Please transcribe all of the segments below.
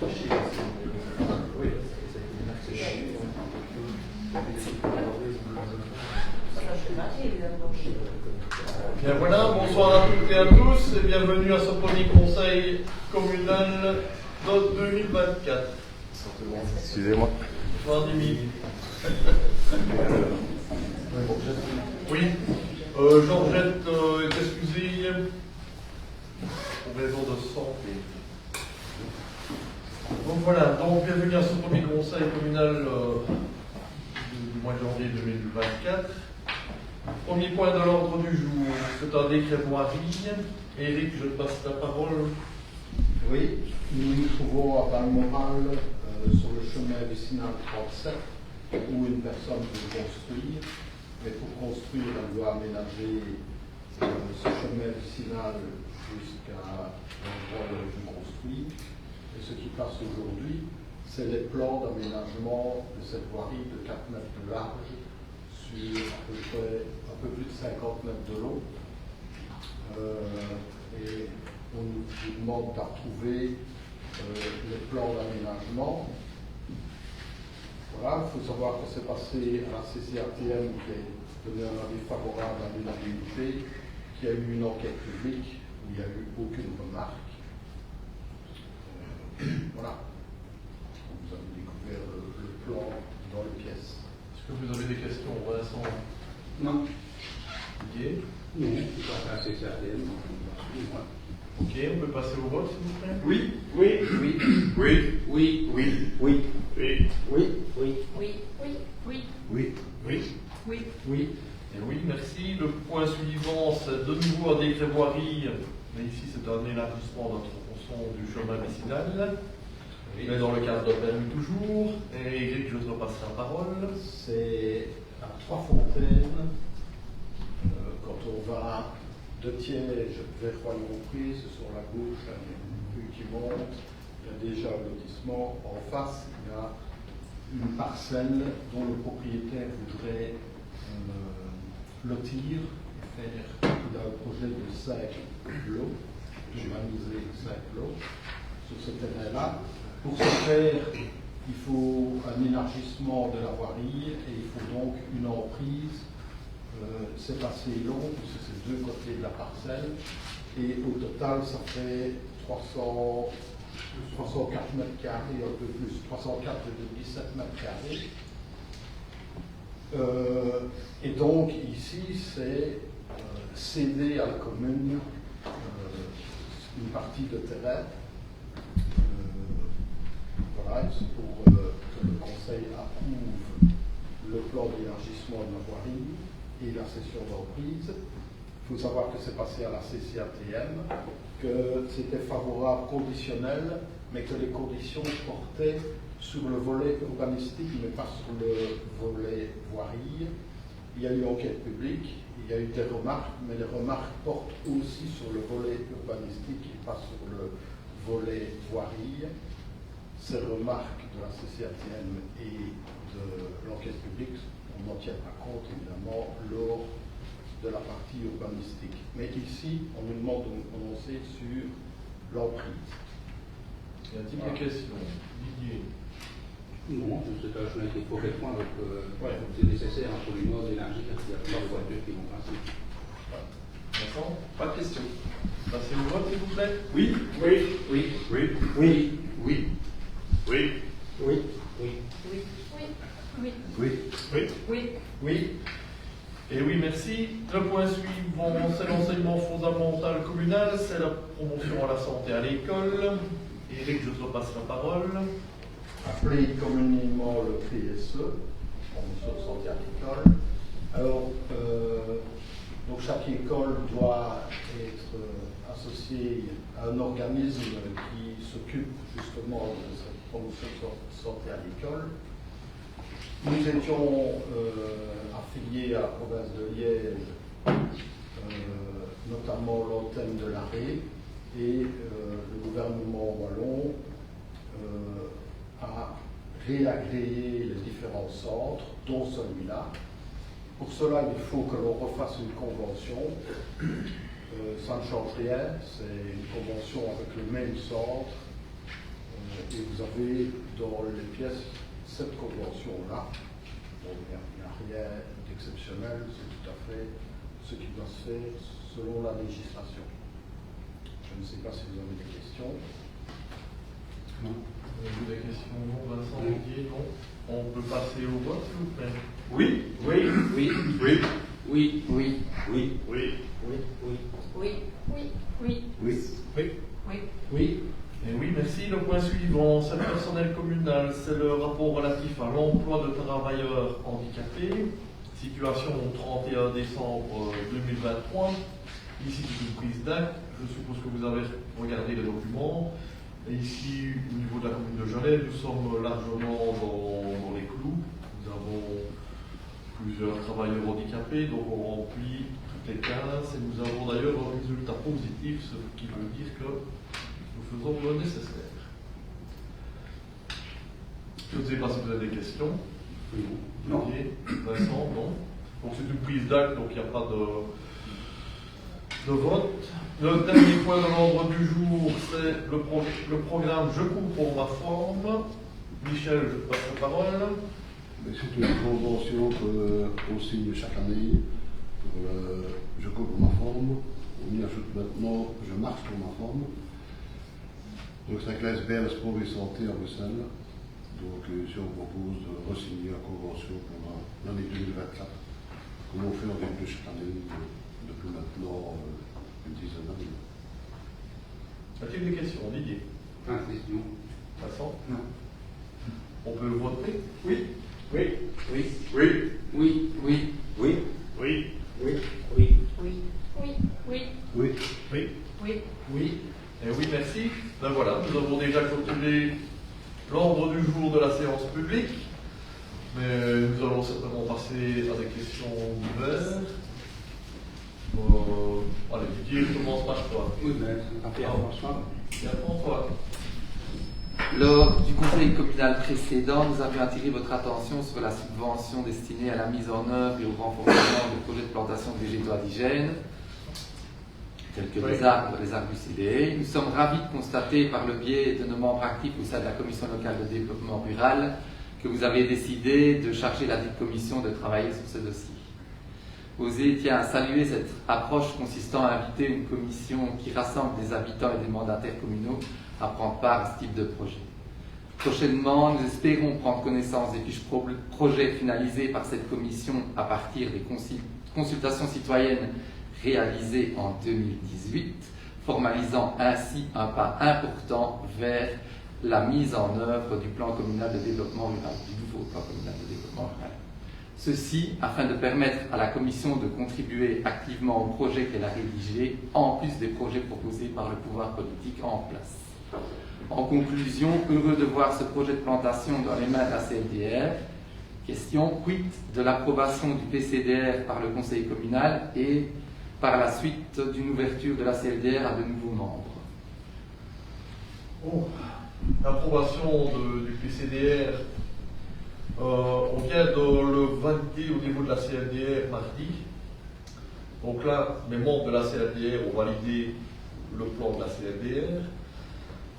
Bien voilà, bonsoir à toutes et à tous et bienvenue à ce premier conseil communal de 2024. Excusez-moi. Bonsoir Dimi. Oui, Georgette est excusée pour raison de santé. Donc voilà, donc bienvenue à ce premier conseil communal du mois de janvier 2024. Premier point de l'ordre du jour, c'est un décret voirie. Éric, je te passe la parole. Oui, nous nous trouvons à Balmoral sur le chemin vicinal 37 où une personne veut construire, mais pour construire, elle doit aménager ce chemin vicinal jusqu'à l'endroit où elle veut construire. Et ce qui passe aujourd'hui, c'est les plans d'aménagement de cette voirie de 4 mètres de large sur à peu près un peu plus de 50 mètres de long. Et on nous demande d'approuver les plans d'aménagement. Voilà, il faut savoir que c'est passé à la CCATM qui a donné un avis favorable à l'unanimité, qui a eu une enquête publique où il n'y a eu aucune remarque. Voilà. Vous avez découvert le plan dans les pièces. Est-ce que vous avez des questions, Vincent? Non. Ok. Non, c'est pas la CCATM. Ok, on peut passer au vote, s'il vous plaît? Oui. Oui. Oui. Oui. Oui. Oui. Oui. Oui. Oui. Oui. Oui, oui, oui, Oui. Oui. oui. Oui. Et oui, merci. Le point suivant, c'est de nouveau un décret voirie, mais ici c'est un élargissement de la tronçon du chemin vicinal. Mais dans le cadre de permis toujours. Et Eric, je te repasse la parole. C'est à Trois-Fontaines, quand on va de Thiège vers Royan-Prise, sur la gauche, il y a une rue qui monte, il y a déjà un lotissement. En face, il y a une parcelle dont le propriétaire voudrait lotir et faire. Il a un projet de 5 lots, humaniser 5 lots sur ce terrain-là. Pour ce faire, il faut un élargissement de la voirie et il faut donc une emprise. C'est assez long, parce que c'est 2 côtés de la parcelle. Et au total, ça fait 304 mètres carrés, un peu plus, 304,17 mètres carrés. Et donc, ici, c'est céder à la commune une partie de terrain. Voilà, c'est pour que le conseil approuve le plan d'élargissement de la voirie et la cession d'emprise. Il faut savoir que c'est passé à la CCATM, que c'était favorable conditionnel, mais que les conditions portaient sur le volet urbanistique, mais pas sur le volet voirie. Il y a eu enquête publique, il y a eu des remarques, mais les remarques portent aussi sur le volet urbanistique et pas sur le volet voirie. Ces remarques de la CCATM et de l'enquête publique, on n'en tient pas compte évidemment lors de la partie urbanistique. Mais ici, on nous demande de nous prononcer sur l'emprise. Y a-t-il des questions? Didier? Non, c'est un chemin qu'il faut répondre. C'est nécessaire absolument d'élargir parce qu'il y a plusieurs voitures qui vont passer. Vincent? Pas de questions. Passez au vote, s'il vous plaît. Oui. Oui. Oui. Oui. Oui. Oui. Oui. Oui. Oui. Oui, oui, Oui. Oui. oui. Oui. Et oui, merci. Le point suivant, c'est l'enseignement fondamental communal, c'est la promotion à la santé à l'école. Eric, je te passe la parole. Appelé communément le PSE, promotion de santé à l'école. Alors, donc chaque école doit être associée à un organisme qui s'occupe justement de cette promotion de santé à l'école. Nous étions affiliés à la province de Liège, notamment l'antenne de l'Arrée, et le gouvernement wallon a réagréé les différents centres, dont celui-là. Pour cela, il faut que l'on refasse une convention. Ça ne change rien, c'est une convention avec le même centre Et vous avez dans les pièces cette convention-là. Bon, il n'y a rien d'exceptionnel, c'est tout à fait ce qui doit se faire selon la législation. Je ne sais pas si vous avez des questions. Non. Avez-vous des questions, non, Vincent, Didier, non? On peut passer au vote, s'il vous plaît. Oui, oui, Oui. oui, Oui. oui, Oui. oui, Oui. Oui. Oui. Oui. oui. Oui. Oui. Oui. Et oui, merci. Le point suivant, c'est le personnel communal, c'est le rapport relatif à l'emploi de travailleurs handicapés. Situation au 31 décembre 2023. Ici, c'est une prise d'acte. Je suppose que vous avez regardé les documents. Et ici, au niveau de la commune de Genève, nous sommes largement dans les clous. Nous avons plusieurs travailleurs handicapés, donc on remplit toutes les cases. Et nous avons d'ailleurs un résultat positif, ce qui veut dire que nous faisons le nécessaire. Je ne sais pas si vous avez des questions. Non. Olivier, Vincent, non. Donc c'est une prise d'acte, donc il n'y a pas de vote. Le dernier point de l'ordre du jour, c'est le programme Je cours pour ma forme. Michel, je passe la parole. C'est une convention qu'on signe chaque année pour Je cours pour ma forme. On y ajoute maintenant Je marche pour ma forme. Donc c'est avec la SBL Sport et Santé à Bruxelles. Donc ici on propose de re-signer la convention pour l'année 2024, comme on fait en début de chaque année depuis maintenant une dizaine d'années. A-t-il des questions, Didier? Pas de question. Vincent? Non. On peut voter? Oui, oui, Oui. oui, Oui. Oui. oui, Oui. oui, Oui. Oui. Oui. Oui. Oui. Oui. Oui. Oui. Et oui, merci. Ben voilà, nous avons déjà clôturé l'ordre du jour de la séance publique. Mais nous allons certainement passer à des questions diverses. Allez, Didier, je commence par toi. Oui, mais c'est pas faire franchement. Bien, François. Lors du conseil communal précédent, nous avions attiré votre attention sur la subvention destinée à la mise en œuvre et au renforcement des projets de plantation de végétaux indigènes, tels que les arbres idéés. Nous sommes ravis de constater, par le biais de nos membres actifs au sein de la Commission locale de développement rural, que vous avez décidé de charger la dite commission de travailler sur ce dossier. Osez tient à saluer cette approche consistant à inviter une commission qui rassemble des habitants et des mandataires communaux à prendre part à ce type de projet. Prochainement, nous espérons prendre connaissance des fiches projets finalisées par cette commission à partir des consultations citoyennes réalisées en 2018, formalisant ainsi un pas important vers la mise en œuvre du plan communal de développement rural, du nouveau plan communal de développement rural. Ceci afin de permettre à la Commission de contribuer activement au projet qu'elle a rédigé, en plus des projets proposés par le pouvoir politique en place. En conclusion, heureux de voir ce projet de plantation dans les mains de la CLDR. Question, quid de l'approbation du PCDR par le Conseil communal et par la suite d'une ouverture de la CLDR à de nouveaux membres? L'approbation du PCDR, on vient de le valider au niveau de la CLDR mardi. Donc là, les membres de la CLDR ont validé le plan de la CLDR.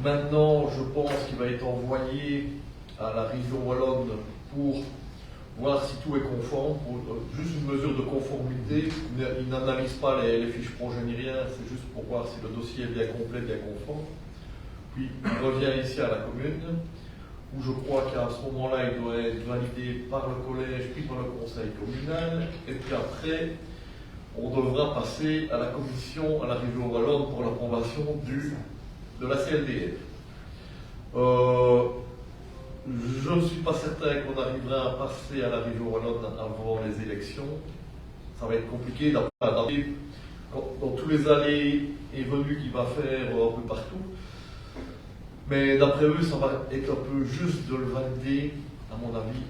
Maintenant, je pense qu'il va être envoyé à la région wallonne pour voir si tout est conforme, pour juste une mesure de conformité. Ils n'analysent pas les fiches projet ni rien, c'est juste pour voir si le dossier est bien complet, bien conforme. Puis il revient ici à la commune, où je crois qu'à ce moment-là, il doit être validé par le collège, puis par le conseil communal, et puis après, on devra passer à la commission, à la région wallonne pour l'approbation de la CLDR. Je ne suis pas certain qu'on arrivera à passer à la région wallonne avant les élections. Ça va être compliqué dans tous les allées et venues qu'il va faire un peu partout. Mais d'après eux, ça va être un peu juste de le valider, à mon avis,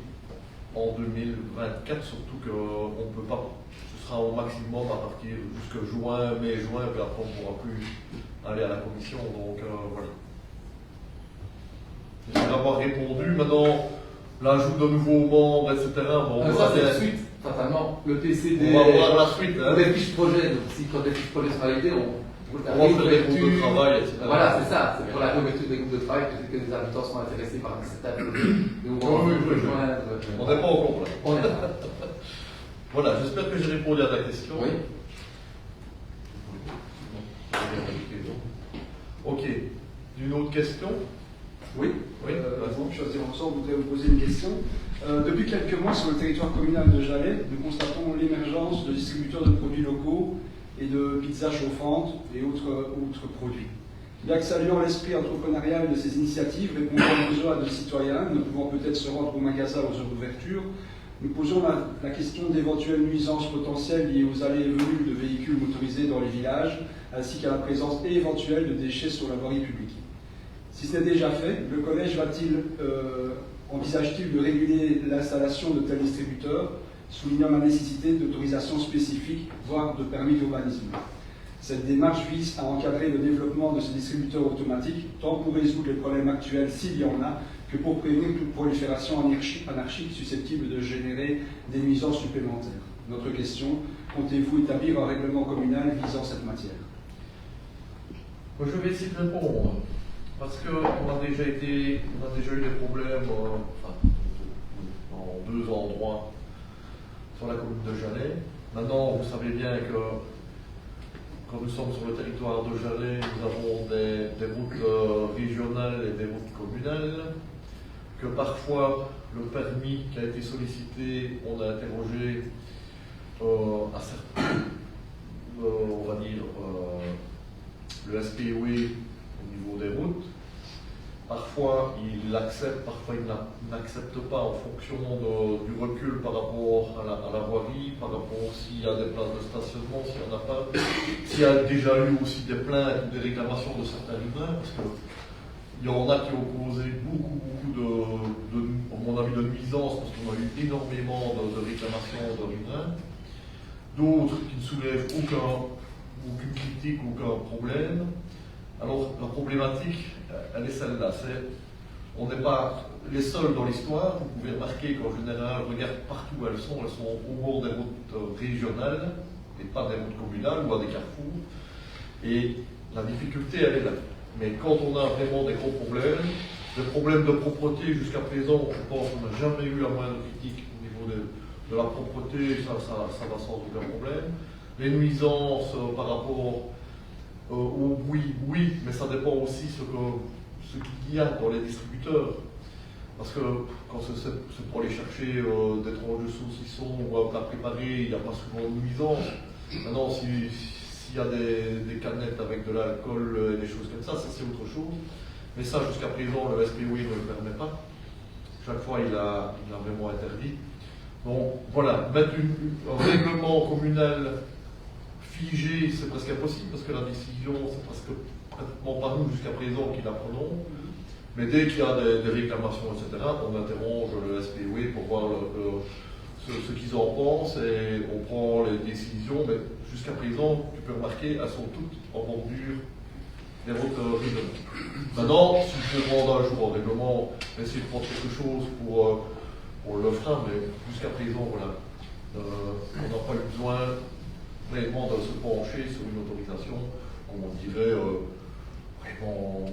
en 2024, surtout qu'on ne peut pas, ce sera au maximum à partir jusqu'à juin, mai-juin, puis après on ne pourra plus aller à la commission, donc voilà. J'espère avoir répondu. Maintenant, l'ajout de nouveaux membres, etc. Bon, Ça, c'est la suite, fatalement. Le PCD. On va voir la suite. Hein. Les fiches projets, donc si quand les fiches projets sont validées, La On va faire des groupes de réouverture- travail, etc. Voilà, c'est ça, c'est pour la réouverture des groupes de travail, peut-être que les habitants sont intéressés par cet atelier. Et on va Oui, oui, rejoindre. On n'est pas encore là. On est là. Voilà, j'espère que j'ai répondu à ta question. Oui. Ok. Une autre question? Oui, Oui, vas-y. je suis on voudrait vous poser une question. Depuis quelques mois, sur le territoire communal de Jalais, nous constatons l'émergence de distributeurs de produits locaux et de pizzas chauffantes et autres produits. Bien que saluant l'esprit entrepreneurial de ces initiatives, répondant aux besoins de citoyens, ne pouvant peut-être se rendre au magasin aux heures d'ouverture, nous posons la question d'éventuelles nuisances potentielles liées aux allées et venues de véhicules motorisés dans les villages, ainsi qu'à la présence éventuelle de déchets sur la voirie publique. Si ce n'est déjà fait, le collège envisage-t-il de réguler l'installation de tels distributeurs, soulignant la nécessité d'autorisations spécifiques, voire de permis d'urbanisme. Cette démarche vise à encadrer le développement de ces distributeurs automatiques, tant pour résoudre les problèmes actuels, s'il y en a, que pour prévenir toute prolifération anarchique susceptible de générer des nuisances supplémentaires. Notre question, comptez-vous établir un règlement communal visant cette matière? Je vais essayer de répondre. Parce qu'on a déjà eu des problèmes dans 2 endroits sur la commune de Jalais. Maintenant, vous savez bien que quand nous sommes sur le territoire de Jalais, nous avons des routes régionales et des routes communales, que parfois le permis qui a été sollicité, on a interrogé à certains, on va dire, le SPOE au niveau des routes. Parfois il l'accepte, parfois il n'accepte pas en fonction du recul par rapport à la voirie, par rapport s'il y a des places de stationnement, s'il n'y en a pas, s'il y a déjà eu aussi des plaintes ou des réclamations de certains riverains, parce qu'il y en a qui ont causé beaucoup à mon avis, de nuisances, parce qu'on a eu énormément de réclamations de riverains, d'autres qui ne soulèvent aucune critique, aucun problème. Alors la problématique, elle est celle-là, on n'est pas les seuls dans l'histoire. Vous pouvez remarquer qu'en général, regarde partout où elles sont au bord des routes régionales et pas des routes communales ou à des carrefours. Et la difficulté, elle est là. Mais quand on a vraiment des gros problèmes, des problèmes de propreté, jusqu'à présent, je pense qu'on n'a jamais eu la moindre critique au niveau de la propreté, ça va sans aucun problème. Les nuisances par rapport au bruit, oui, mais ça dépend aussi ce qu'il y a dans les distributeurs. Parce que quand c'est pour aller chercher des tranches de saucisson ou un plat préparé, il n'y a pas souvent de nuisance. Maintenant, s'il y a des canettes avec de l'alcool et des choses comme ça c'est autre chose. Mais ça, jusqu'à présent, le SPOE ne le permet pas. Chaque fois, il a vraiment interdit. Donc voilà, mettre un règlement communal figé, c'est presque impossible parce que la décision, c'est presque pratiquement pas nous jusqu'à présent qui la prenons. Mais dès qu'il y a des réclamations, etc., on interroge le SPOE pour voir ce qu'ils en pensent et on prend les décisions. Mais jusqu'à présent, tu peux remarquer, elles sont toutes en bordure des routes régionales. Maintenant, si je demande un jour au règlement, essayer de prendre quelque chose pour le fera, mais jusqu'à présent, voilà, on n'a pas eu besoin réellement de se pencher sur une autorisation, comme on dirait, vraiment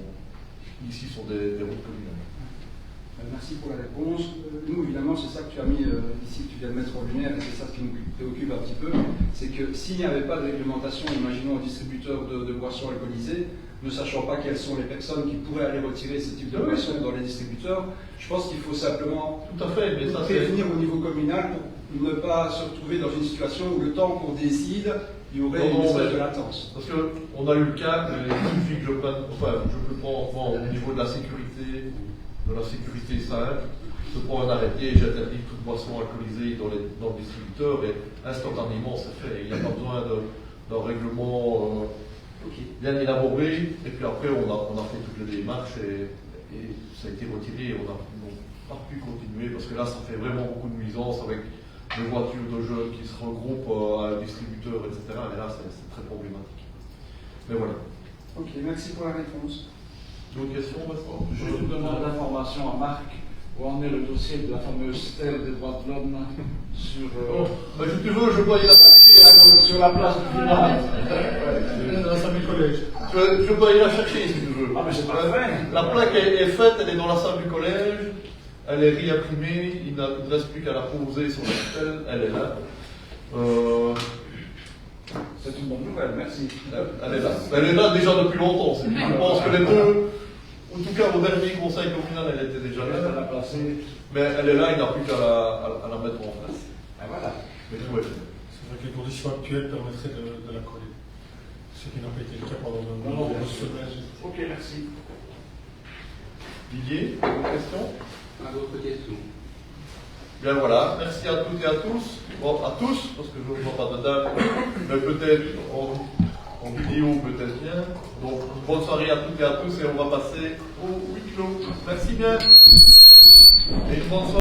ici sur des routes communales. Merci pour la réponse. Nous, évidemment, c'est ça que tu as mis ici, que tu viens de mettre en lumière, et c'est ça ce qui nous préoccupe un petit peu, c'est que s'il n'y avait pas de réglementation, imaginons un distributeur de boissons alcoolisées, ne sachant pas quelles sont les personnes qui pourraient aller retirer ce type de boissons dans les distributeurs, je pense qu'il faut simplement tout à fait, mais ça, prévenir au niveau communal pour ne pas se retrouver dans une situation où le temps qu'on décide, il y aurait une espèce de latence. Parce qu'on a eu le cas, il suffit que je peux prendre au niveau de la sécurité simple, je prends un arrêté, j'interdis toute boisson alcoolisée dans le distributeur et instantanément c'est fait. Il n'y a pas besoin d'un règlement bien élaboré, et puis après on a fait toutes les démarches et ça a été retiré, on n'a pas pu continuer parce que là ça fait vraiment beaucoup de nuisances avec des voitures de jeunes qui se regroupent à un distributeur, etc. Et là c'est très problématique. Mais voilà. Ok, merci pour la réponse. D'autres questions, Vincent? Je vous demande l'information à Marc, où en est le dossier de la fameuse stèle des droits de l'homme sur... Si tu veux, je peux y la sur la place du village. Dans salle du collège. Je peux aller la chercher si tu veux. Ah, mais c'est parfait. La plaque est faite, elle est dans la salle du collège, elle est réimprimée, il ne reste plus qu'à la poser sur la stèle, elle est là. C'est une bonne nouvelle, merci. Elle est là. Elle est là déjà depuis longtemps. Je pense que les deux, en tout cas au dernier conseil communal, elle était déjà Je vais là. la placer. Mais elle est là, il n'a plus qu'à la mettre en place. Et voilà. Mais tout est fait. C'est vrai que les conditions actuelles permettraient de la coller. Ce qui n'a pas été le cas pendant de Non, non, nombreuses semaines. Ok, merci. Didier, d'autres questions? Pas d'autres questions. Bien voilà, merci à toutes et à tous. Bon, à tous, parce que je ne vois pas de date, mais peut-être en vidéo, peut-être bien. Donc, bonne soirée à toutes et à tous et on va passer au huis clos. Merci bien. Et une bonne soirée.